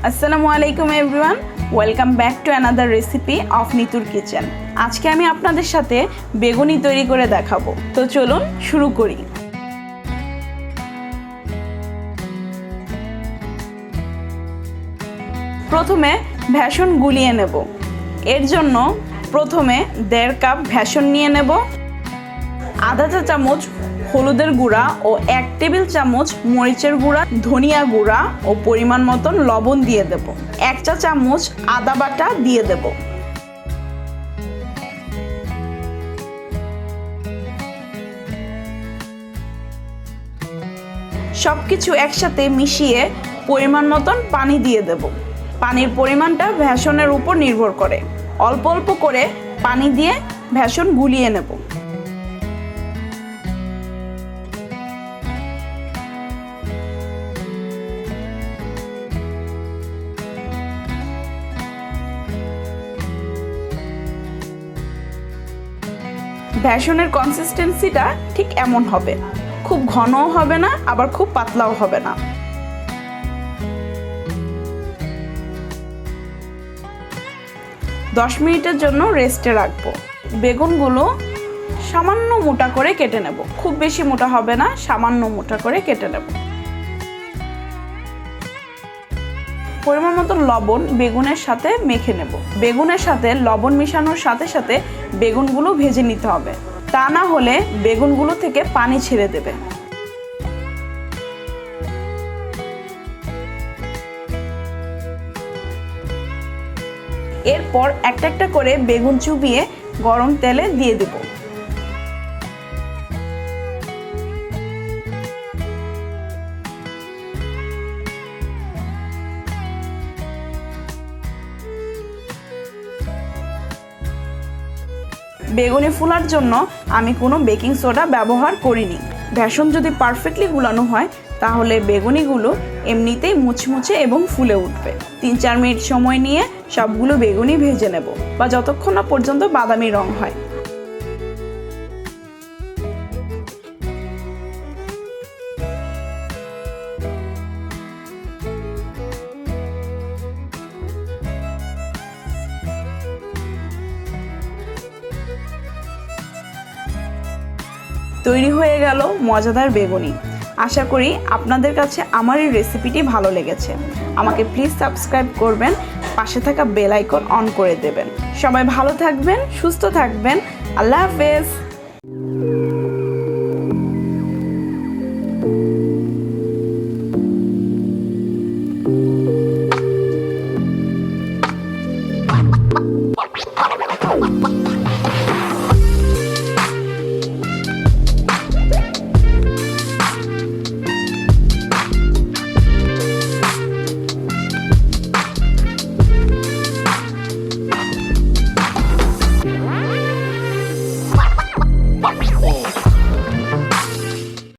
আসসালামু আলাইকুম everyone, welcome back to another recipe of নিতুর কিচেন। আজকে আমি আপনাদের সাথে বেগুনি তৈরি করে দেখাবো। তো চলুন শুরু করি। প্রথমে ভেষন গুলিয়ে নেব। এর জন্য প্রথমে 1.5 কাপ ভেষন নিয়ে নেব, আধা চা চামচ হলুদের গুঁড়া ও 1 টেবিল চামচ মরিচের গুঁড়া, ধনিয়া গুঁড়া ও পরিমাণ মতন লবণ দিয়ে দেব। 1 চা চামচ আদা বাটা দিয়ে দেব। সবকিছু একসাথে মিশিয়ে পরিমাণ মতন পানি দিয়ে দেব। পানির পরিমাণটা ভেষনের উপর নির্ভর করে। অল্প অল্প করে পানি দিয়ে ভেষন গুলিয়ে নেব। ভেষনের কনসিস্টেন্সিটা ঠিক এমন হবে, খুব ঘনও হবে না আবার খুব পাতলাও হবে না। দশ মিনিটের জন্য রেস্টে রাখবো। বেগুনগুলো সামান্য মোটা করে কেটে নেব, খুব বেশি মোটা হবে না, সামান্য মোটা করে কেটে নেব। পরিমাণ মতো লবণ বেগুনের সাথে মেখে নেব। বেগুনের সাথে লবণ মেশানোর সাথে সাথে বেগুনগুলো ভেজে নিতে হবে, তা না হলে বেগুনগুলো থেকে পানি ছেড়ে দেবে। এরপর একটা একটা করে বেগুন চুবিয়ে গরম তেলে দিয়ে দেব। বেগুনি ফোলার জন্য আমি কোনো বেকিং সোডা ব্যবহার করিনি। ভেষন যদি পারফেক্টলি গুলানো হয় তাহলে বেগুনিগুলো এমনিতেই মুচমুচে এবং ফুলে উঠবে। 3-4 মিনিট সময় নিয়ে সবগুলো বেগুনি ভেজে নেব, বা যতক্ষণ না পর্যন্ত বাদামি রং হয়। তৈরি হয়ে গেল মজাদার বেগুনি। আশা করি আপনাদের কাছে আমার এই রেসিপিটি ভালো লেগেছে। আমাকে প্লিজ সাবস্ক্রাইব করবেন, পাশে থাকা বেল আইকন অন করে দেবেন। সবাই ভালো থাকবেন, সুস্থ থাকবেন। আল্লাহ হাফেজ।